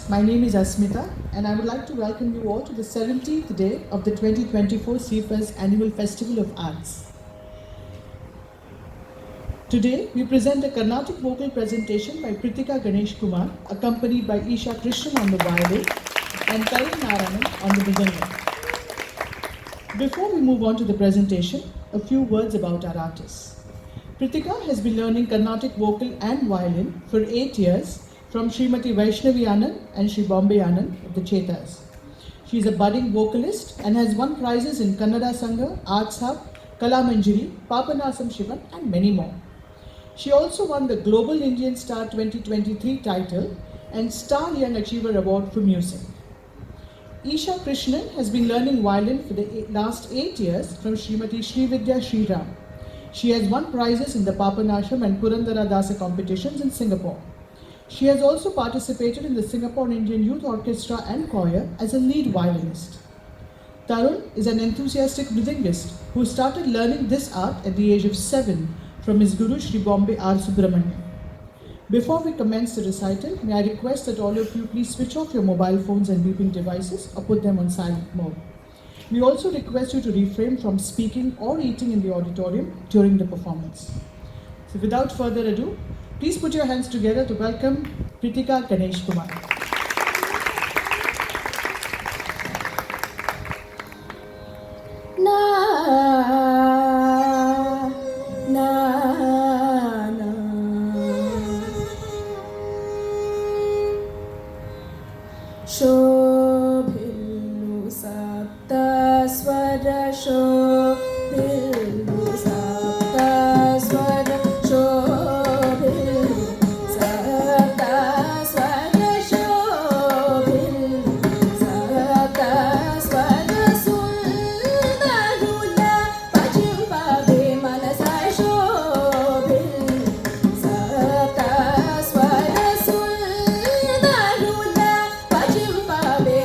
My name is Asmita, and I would like to welcome you all to the 17th day of the 2024 CFA's Annual Festival of Arts. Today, we present a Carnatic vocal presentation by Pritika Ganesh Kumar, accompanied by Isha Krishnan on the violin and Tarun Narayanan on the mridangam. Before we move on to the presentation, a few words about our artists. Pritika has been learning Carnatic vocal and violin for 8 years from Srimati Vaishnavi Anand and Sri Bombay Anand of the Chetas. She is a budding vocalist and has won prizes in Kannada Sangha, Arts Hub, Kalamanjari, Papanasam Shivan and many more. She also won the Global Indian Star 2023 title and Star Young Achiever Award for Music. Isha Krishnan has been learning violin for the last 8 years from Srimati Srividya Sriram. She has won prizes in the Papanasham and Purandara Dasa competitions in Singapore. She has also participated in the Singapore Indian Youth Orchestra and Choir as a lead violinist. Tarun is an enthusiastic mridangist who started learning this art at the age of 7 from his guru Sri Bombay R. Subramanian. Before we commence the recital, may I request that all of you please switch off your mobile phones and beeping devices or put them on silent mode. We also request you to refrain from speaking or eating in the auditorium during the performance. So without further ado, please put your hands together to welcome Pritika Ganesh Kumar. Shobhilu sapta swara shobhilu sapta swara shobhilu sapta swara shobhilu sapta swara sundarula pachimbabe manasa shobhilu sapta swara sundarula pachimbabe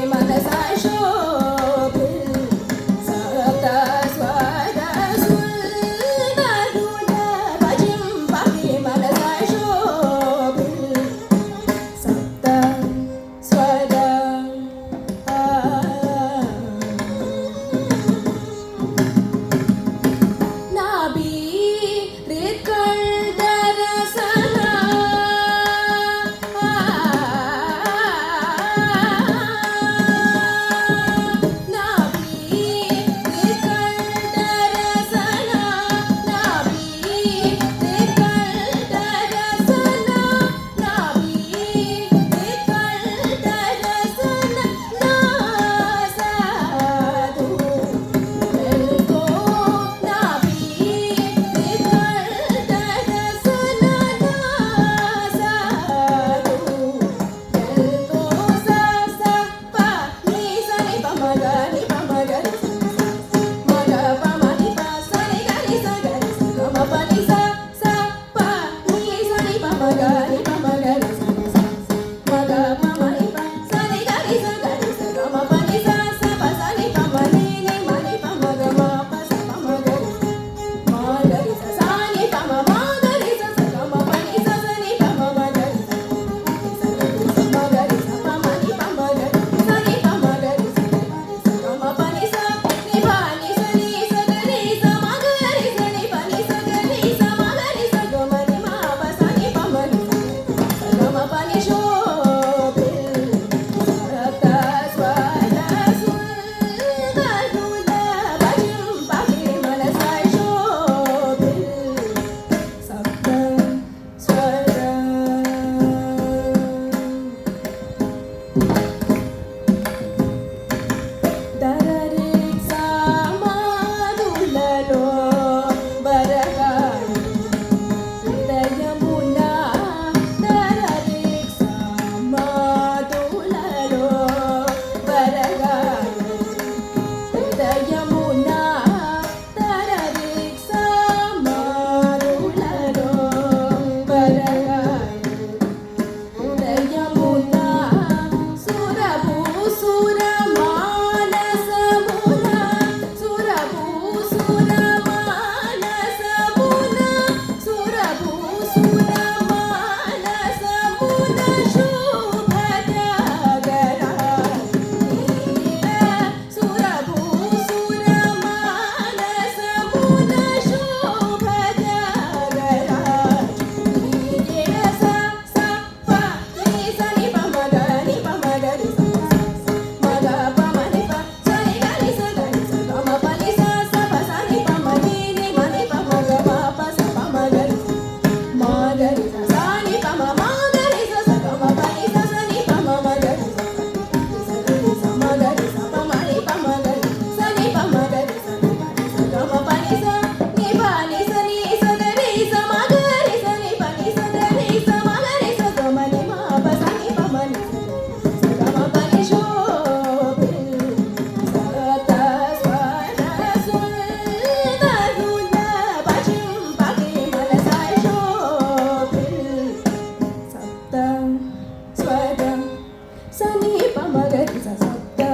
ni pa ma ga ri sa sapta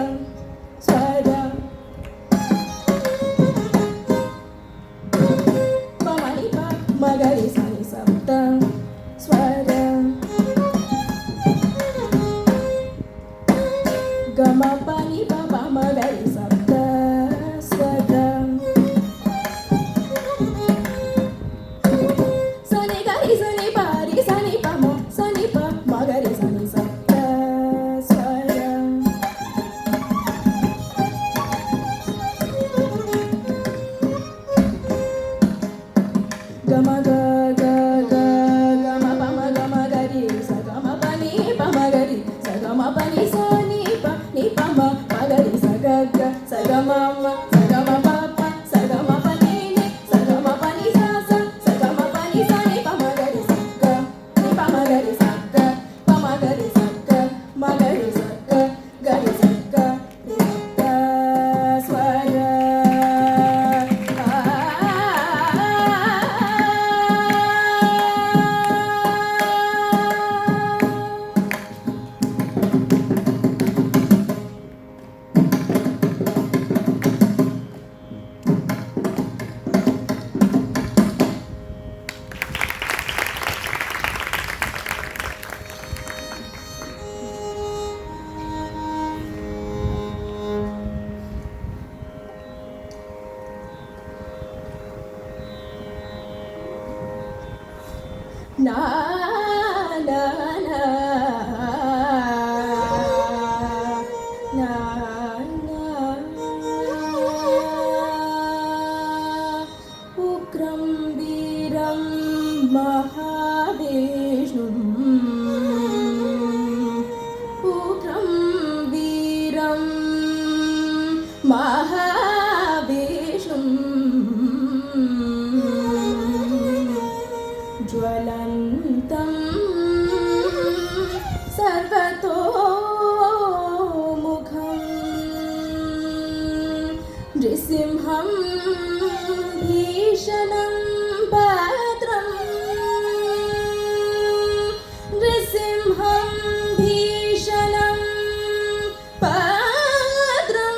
swara pa ma ni pa ma ga ri sa ni sapta swara ga ma pa ni pa ma ga ri sapta swara sa ni ga ri sa ni pa sa ni pa ma ga ri sa ni sapta swara ga ma ga ga ga ga ma ga ri sa ga ma pa ni pa ma ga ri sa ga ma pa ni pa ma ga ri sa ga ga sa ga ma pa sa ga ma pa ni sa ga ma pa ni sa ga ma pa ni sa ni pa ma ga ri sa ga ni pa ma ga ri sa ga pa ma ga ri sa ga ma ga ri sa ga ri sa ga ri sa swara na na na na na ukram viram mahavishnum ukram viram mahavishnum ज्वलन्तं सर्वतोमुखं नृसिंहं भीषणं भद्रं नृसिंहं भीषणं भद्रं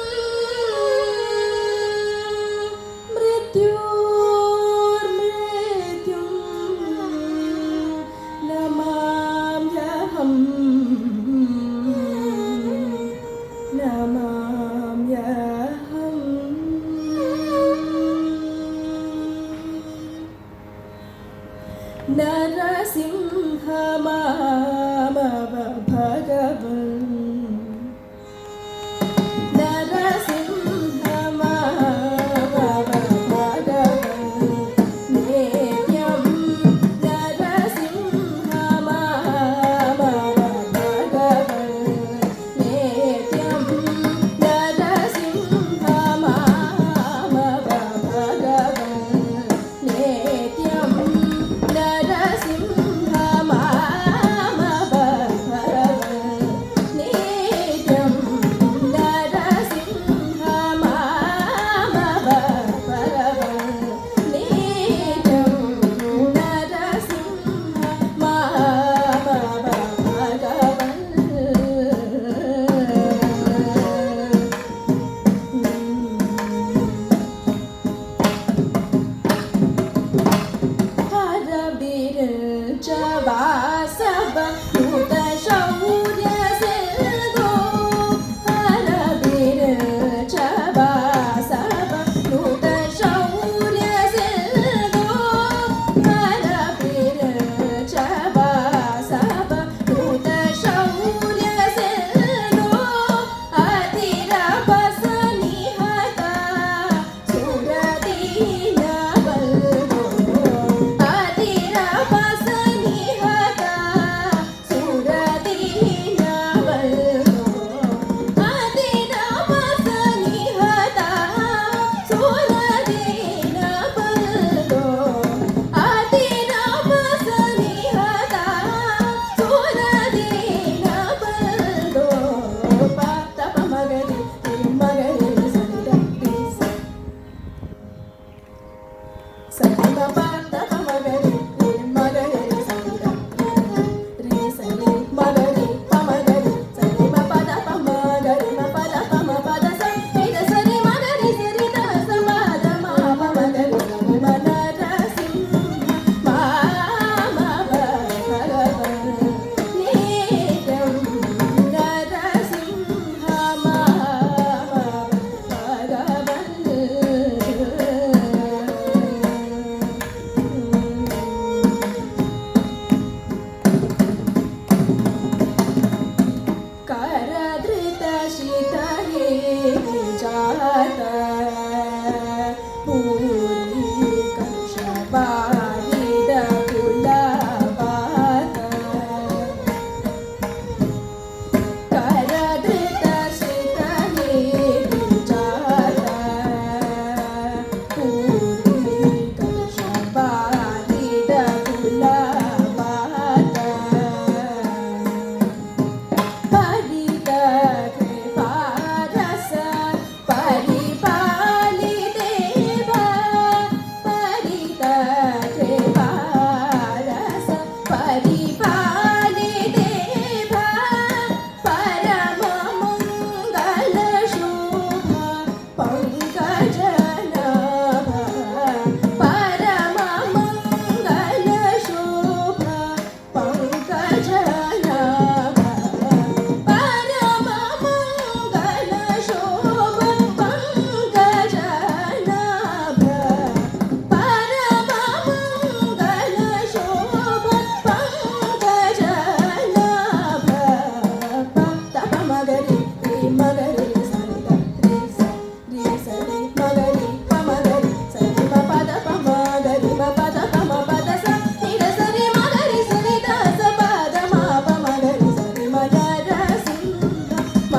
ಮಗರಿ ಸರಿ the ರೀ ಸರಿ ಮಗರಿ ಪಮಗರಿ ಸರಿ ಮ ಪದ ಪಮಗರಿ ಮ ಪದ ಪಮ ಪದ ಸ ನಿರ ಸರಿ ಮಗರಿ ಸರಿ ದ ಸ ಪದ ಮ ಪಮಗರಿ ಸರಿ ಮ ಗ ರ ಸಿಂಹ ಮ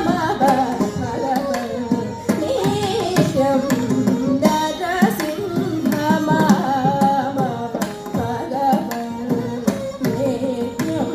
ಮ ಪ ಗ ಪ ನಿತ್ಯಂ ದ ರ ಸಿಂಹ ಮ ಮ ಪ ಗ ಪ ನಿತ್ಯಂ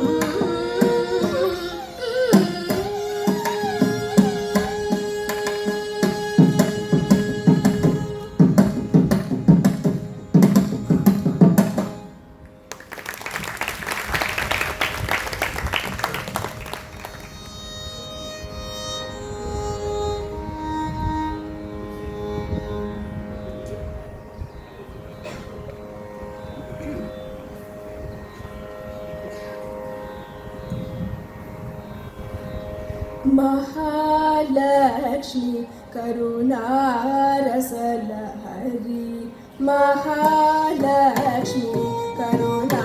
महालक्ष्मी करुणारसलहरी महालक्ष्मी करुणारसलहरी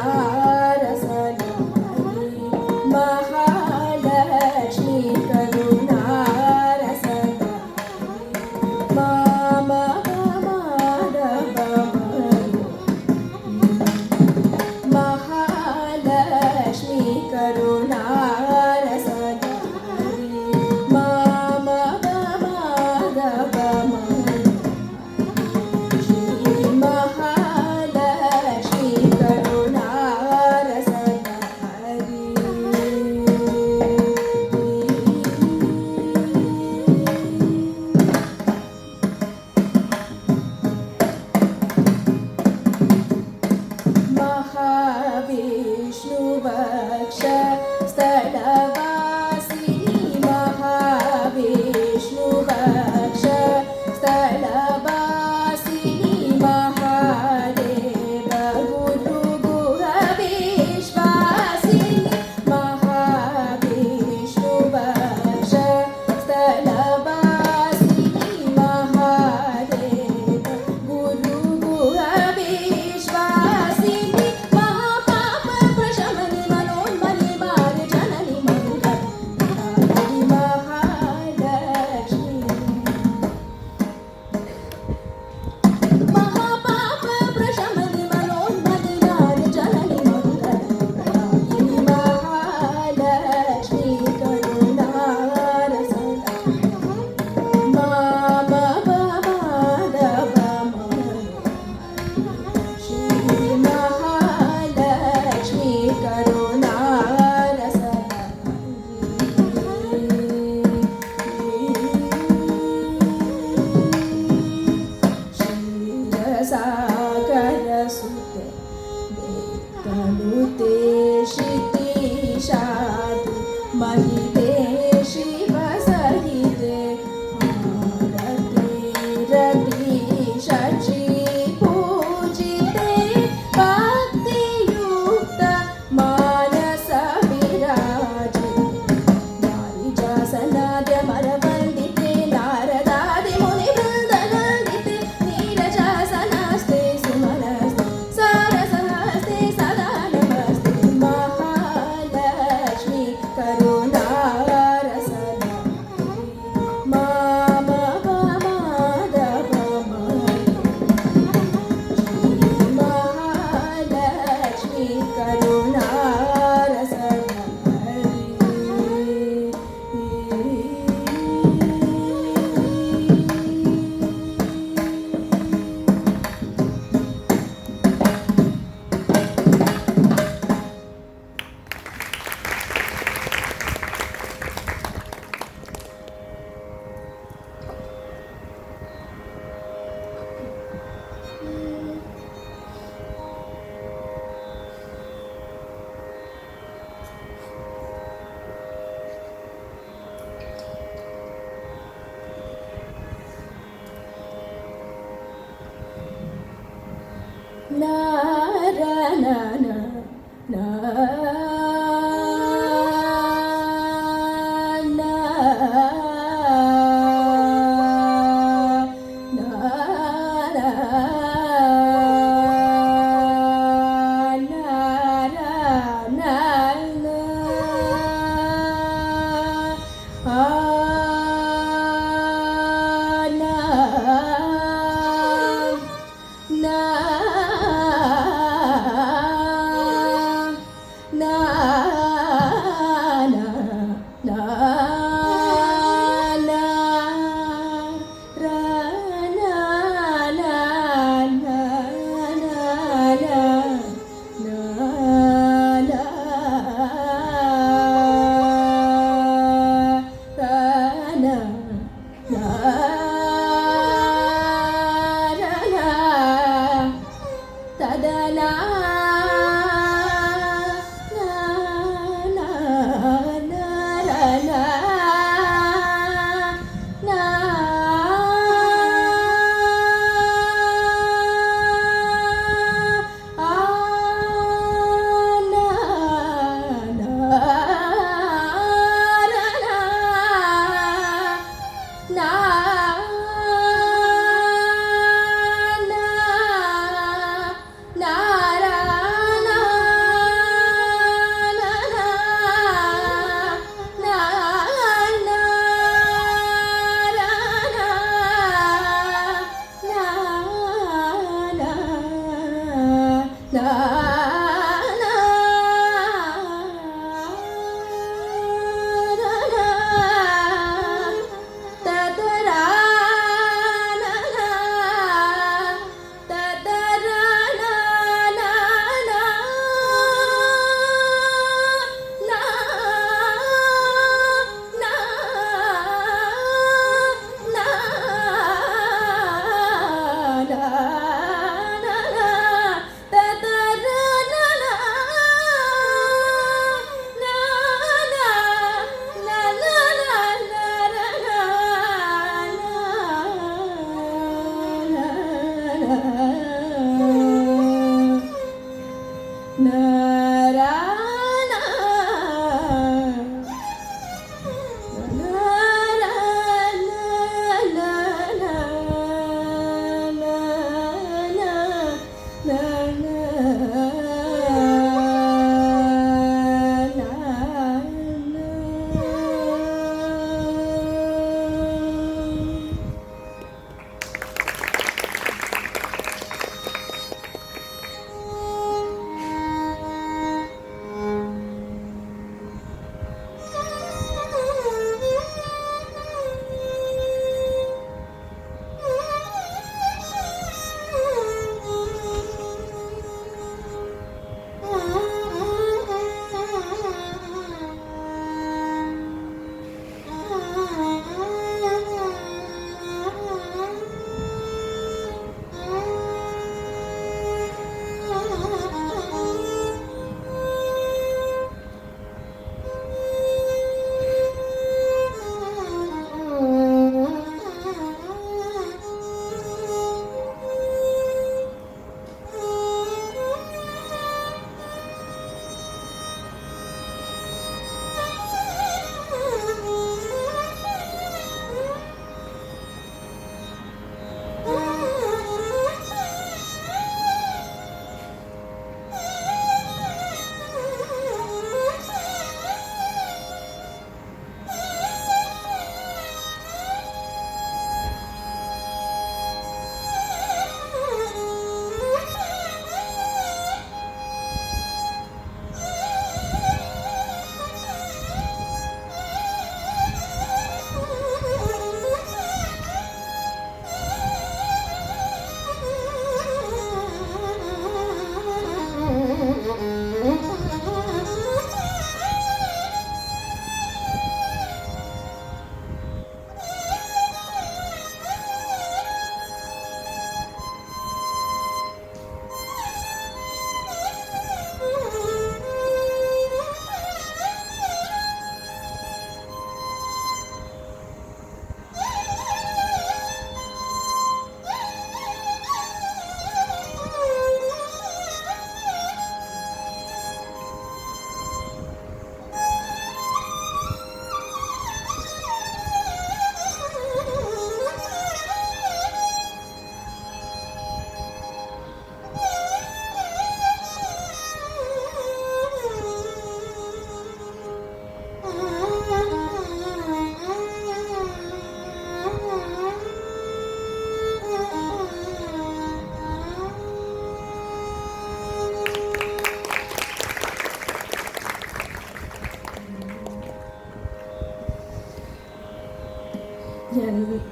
महालक्ष्मी करुणारसलहरी माम महालक्ष्मी करुणारसलहरी माम श्री महालक्ष्मी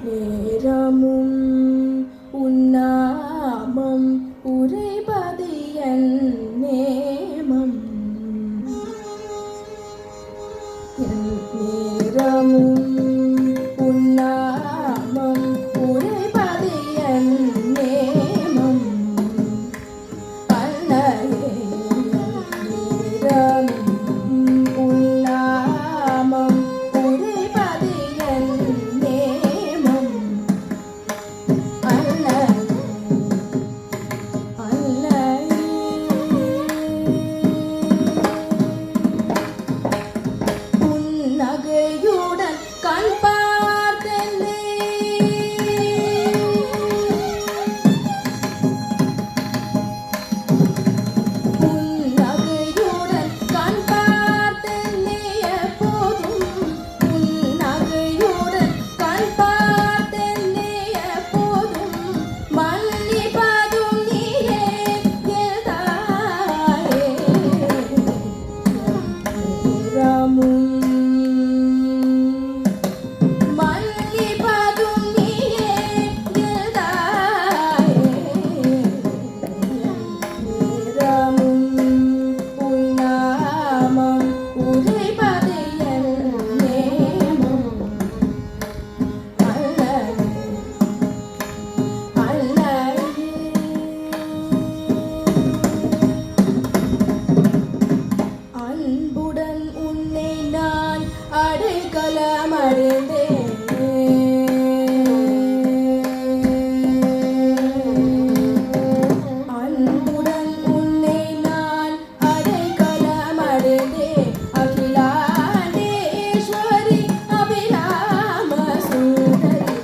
நேரமும் உன்னாமம் உரைபது என் நேமம் என் நேரமும் உன்னாமம் உரைபது என் நேமம் அன்னையே நேரமும் உன்னாமம் கண் பார்த்தென்னை புன்னகையுடன் கண் பார்த்தென்னை எப்போதும் புன்னகையுடன் கண் பார்த்தென்னை எப்போதும் மன்னிப்பதும் நீயே என் தாயே ராமும் மன்னிப்பதும் நீயே என் தாயே ராமும் உன்னாமம் உரைப்பது என் நேமம் அன்புடன் உன்னை நான் அடைக்கலம் அடைந்தேன் அன்புடன் உன்னை நான் அடைக்கலம் அடைந்தேன் அகிலாண்டேஸ்வரி அபிராம சுந்தரி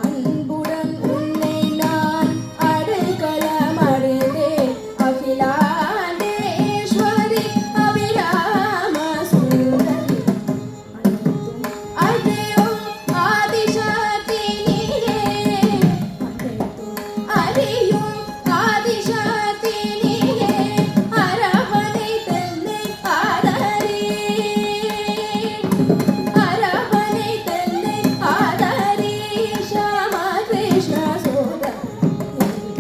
அன்புடன் உன்னை நான் அடைக்கலம் அடைந்தேன் அகிலாண்டேஸ்வரி அபிராம சுந்தரி அதையும் ஆதிசக்தி நீயே அறியும் ஆதிசக்தி நீயே அரவணை தன்னை ஆதரி அரவணை தன்னை ஆதரி ஷாம கிருஷ்ண சோதரமும்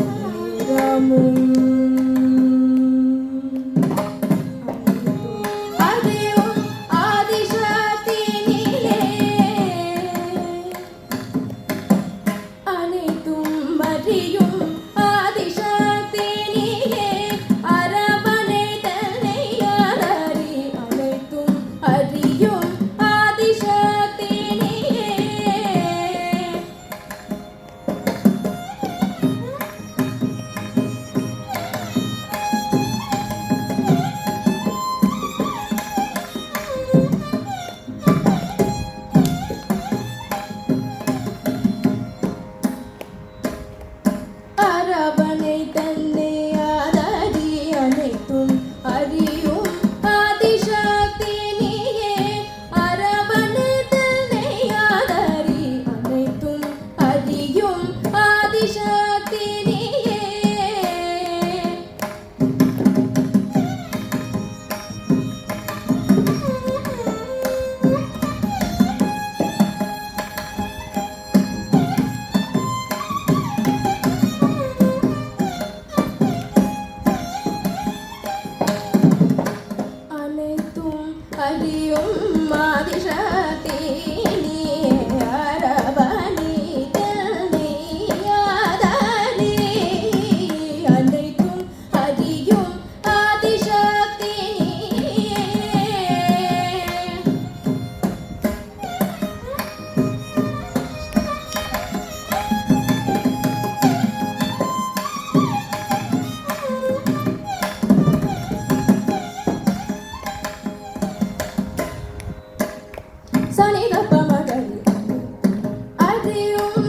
அதையும் ஆதிசக்தி நீயே அனைத்தும் அறியும் ஆதிசக்தி நீயே அரவணை தன்னை ஆதரி அனைத்தும் அறியும் ஆதிசக்தி நீயே அரவணை தன்னை ஆதரி அனைத்தும் அறியும் ஆதிசக்தி நீயே அரவணை தன்னை ஆதரி அனைத்தும் அறியும் ஆதிசக்தி நீயே அனைத்தும் அறியும் ஆதிசக்தி நீயே அரவணை தன்னை ஆதரி அனைத்தும் அறியும் ஆதிசக்தி நீயே சனித பமகரி அறியும்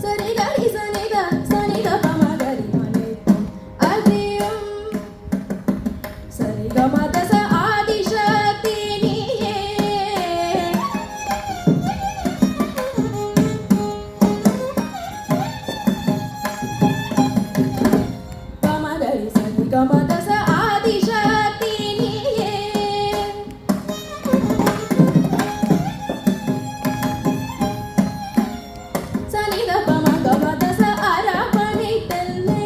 சரிகரி சனித பமகரி அனைத்தும் அறியும் சரிகமதச ஆதிசக்தி நீயே பமகரி சரிகமதச ஆதிசக்தி நீயே சனித பமகமதச அரவணை தன்னை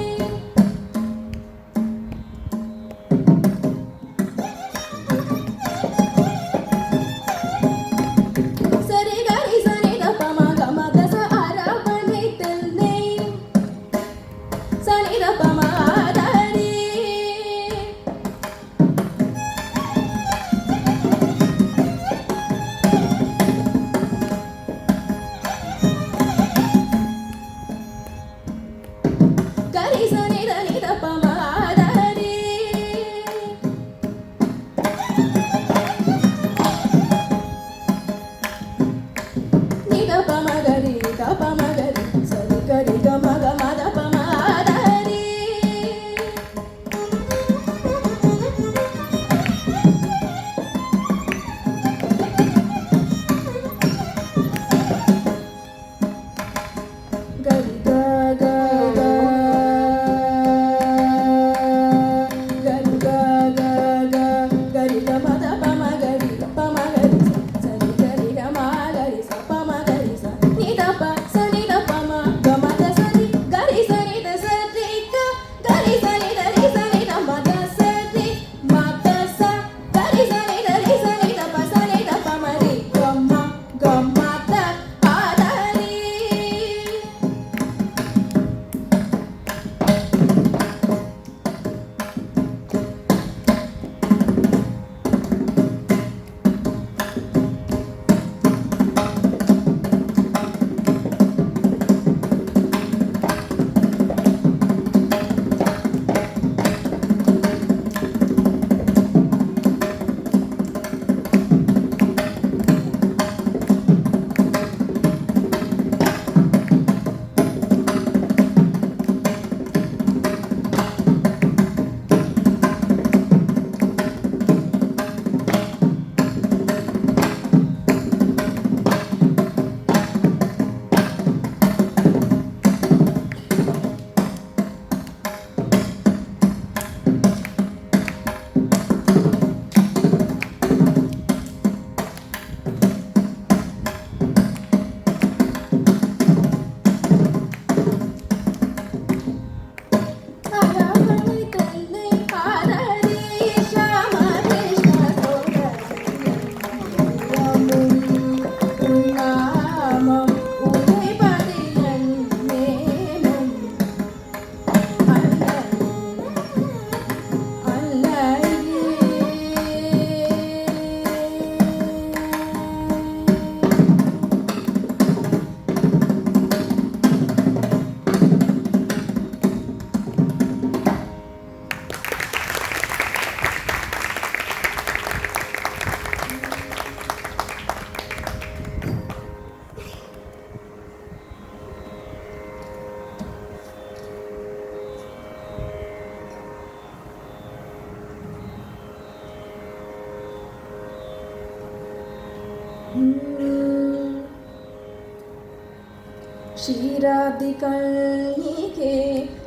क्षीराब्धिकर्णिके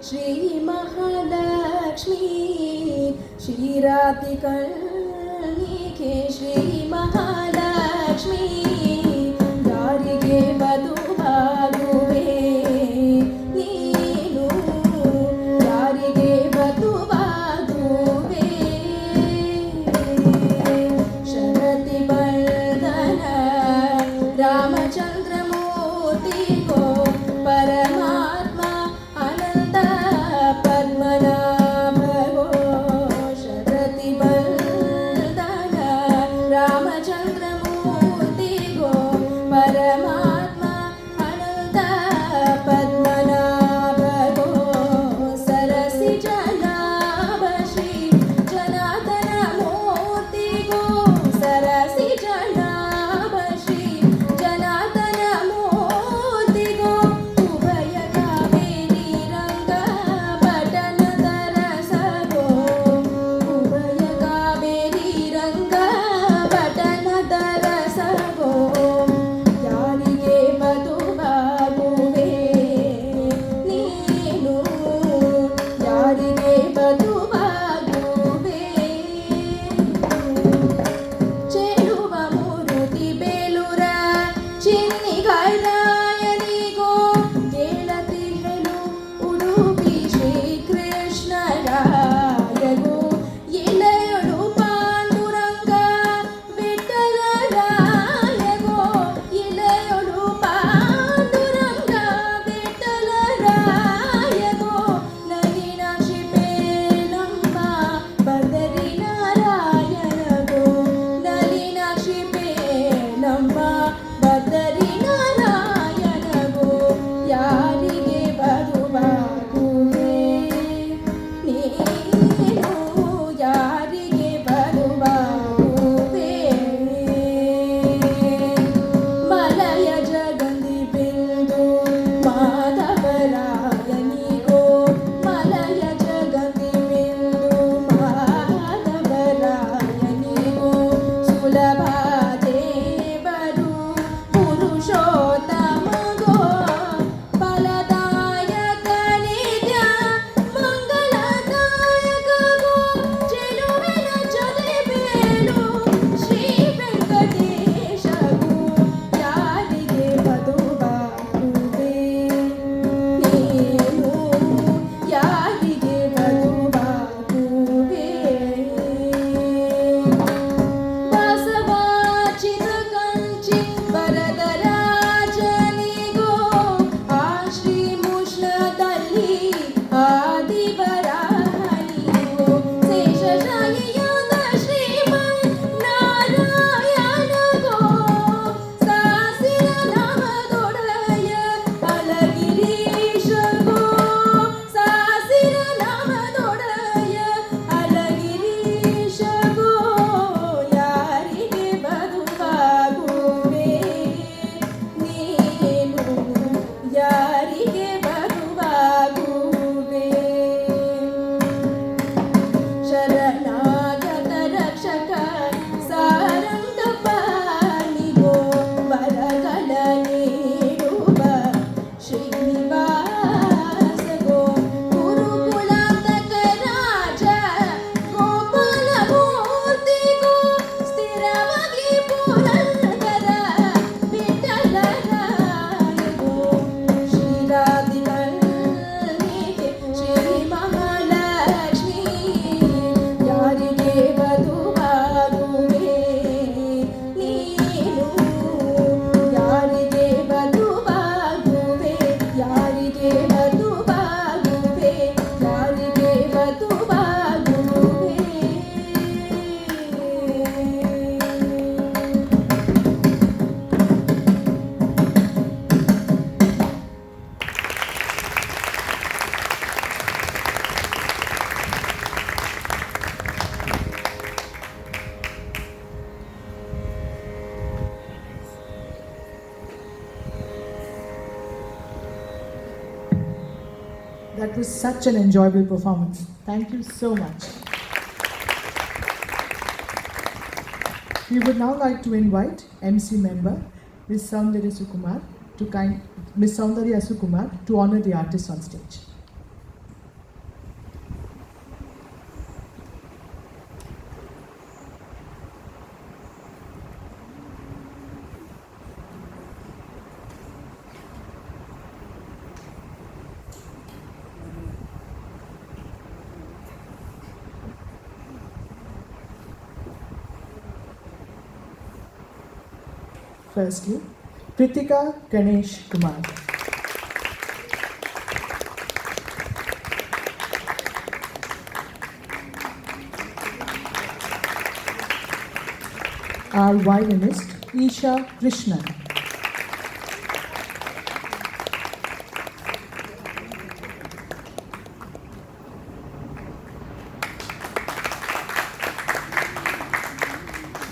श्रीमहालक्ष्मी क्षीराब्धिकर्णिके श्रीमहालक्ष्मी ಯಾರಿಗೆ ವಧುವಾಗುವೆ ನೀನು ಯಾರಿಗೆ ವಧುವಾಗುವೆ ಶರತಿ ಬರ್ಧನ ರಾಮಚಂದ್ರ ಮೂರ್ತಿಗೋ ಪರಮಾತ್ಮ ಅನಂತ ಪದ್ಮನಾಭಗೋ ಶರತಿ ಬರ್ಧನ ರಾಮಚಂದ್ರ ಮೂರ್ತಿಗೋ ಪರಮಾತ್ಮ ಅನಂತ ಪದ್ಮನಾಭಗೋ ಸರಸಿ ಜನಾಭ ಶ್ರೀ ಜನಾರ್ದನ ಮೂರ್ತಿಗೋ ಸರಸಿ ಜನಾಭ ಶ್ರೀ ಜನಾರ್ದನ ಮೂರ್ತಿಗೋ ಉಭಯ ಕಾವೇರಿ ರಂಗ ಪಟನದ ರಸಗೋ ಉಭಯ ಕಾವೇರಿ ರಂಗ ಪಟನದ ರಸಗೋ ಯಾರಿಗೆ ವಧುವಾಗುವೆ ನೀನು ಯಾರಿಗೆ ವಧುವಾಗುವೆ ಚೆಲುವ ಮೂರುತಿ ಬೇಲೂರ ಚಿನ್ನಿಗರಾಯನಿಗೋ ಕೇಳತಿಹೆನು ಉಡುಪಿ ಶ್ರೀಕೃಷ್ಣರಾಯಗೋ ಇಳೆಯೊಳು ಪಾಂಡುರಂಗ ವಿಠಲರಾಯಗೋ ಇಳೆಯೊಳು ಪಾಂಡುರಂಗ ವಿಠಲರಾಯಗೋ ನಲಿನಾಕ್ಷಿ ಪೇಲಮ್ಮ ಬದರಿ ನಾರಾಯಣಗೋ ನಲಿನಾಕ್ಷಿ ಪೇಲಮ್ಮ ಬದರಿ ನಾರಾಯಣಗೋ ಯಾರಿಗೆ ವಧುವಾಗುವೆ ನೀನು ಯಾರಿಗೆ ವಧುವಾಗುವೆ ಮಲಯ ಜಗಂದಿ ಬಿಂದು ಮಾಧವರಾಯನಿಗೋ ಮಲಯ ಜಗಂದಿ ಬಿಂದು ಮಾಧವರಾಯನಿಗೋ ಸುಲಭ ದೇವರು ಪುರುಷೋತ್ತಮಗೋ ಫಲದಾಯಕ ನಿತ್ಯ ಮಂಗಳದಾಯಕಗೋ ಚೆಲುವಿನ ಜೊತೆ ಬೇಲು ಶ್ರೀ ವೆಂಕಟೇಶಗೋ ಯಾರಿಗೆ ವಧುವಾಗುವೆ ನೀನು ಯಾರಿಗೆ ವಧುವಾಗುವೆ ಬಸವಾಚಿತ ಕಂಚಿ ವರದರಾಜನಿಗೋ ಆ ಶ್ರೀ ಮುಷ್ಣದಲ್ಲಿ ಆದಿವರಾಹನಿಗೋ ಶೇಷಶಾಹಿಯಾದ ಶ್ರೀಮನ್ ನಾರಾಯಣಗೋ ಸಾಸಿರ ನಾಮದೊಡೆಯ ಅಲಗಿರೀಶಗೋ ಸಾಸಿರ ನಾಮದೊಡೆಯ ಅಲಗಿರೀಶಗೋ ಯಾರಿಗೆ ವಧುವಾಗುವೆ ನೀನು ಯಾರಿಗೆ ವಧುವಾಗುವೆ ಶರಣಾಗತ ರಕ್ಷಕ ಸಾರಂಗಪಾಣಿಗೋ ವರಗಳ ನೀಡುವ ಶ್ರೀನಿವಾಸಗೋ ಗುರುಕುಲಾಂತಕ ರಾಜ ಗೋಪಾಲ ಮೂರ್ತಿಗೋ ಸ್ಥಿರವಾಗಿ ಪುರಂದರ ವಿಠಲರಾಯಗೋ ಕ್ಷೀರಾಬ್ಧಿಕರ್ಣಿಕೆ ಶ್ರೀ ಮಹಾಲಕ್ಷ್ಮೀ ಯಾರಿಗೆ ವಧುವಾಗುವೆ ನೀನು ಯಾರಿಗೆ ವಧುವಾಗುವೆ ಯಾರಿಗೆ ವಧುವಾಗುವೆ ಯಾರಿಗೆ ವಧುವಾಗುವೆ That was such an enjoyable performance. Thank you so much. We would now like to invite MC member Ms. Soundarya Sukumar to honor the artist on stage. Firstly, Pritika Ganesh Kumar. Our violinist Isha Krishnan.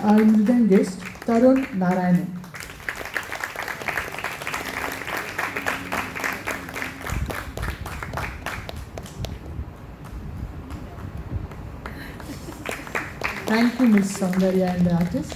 Our mridangist Tarun Narayanan. Thank you, Ms. Soundarya and the artist.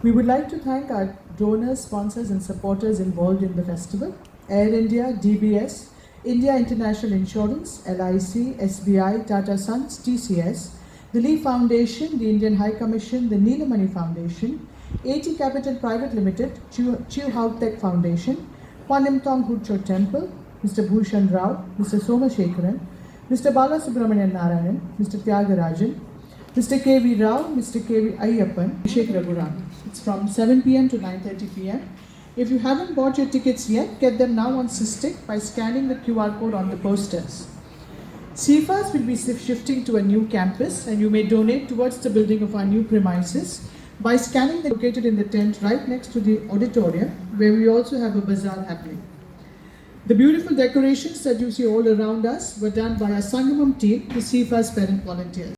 We would like to thank our donors, sponsors and supporters involved in the festival: Air India, DBS, India International Insurance, LIC, SBI, Tata Sons, TCS, the Lee Foundation, the Indian High Commission, the Neelamani Foundation, AT Capital Private Limited, Chiu Hau Tech Foundation, Panimtong Hutcho Temple, Mr. Bhushan Rao, Mr. Somashekaran, Mr. Balasubramanian Narayanan, Mr. Tyagarajan, Mr. K.V. Rao, Mr. K.V. Ayyappan, Abhishek Raghuram. It's from 7 p.m. to 9:30 p.m. If you haven't bought your tickets yet, get them now on Systik by scanning the QR code on the posters. CFAS will be shifting to a new campus, and you may donate towards the building of our new premises by scanning the located in the tent right next to the auditorium, where we also have a bazaar happening. The beautiful decorations that you see all around us were done by our Sangamam team, the CFAS parent volunteers.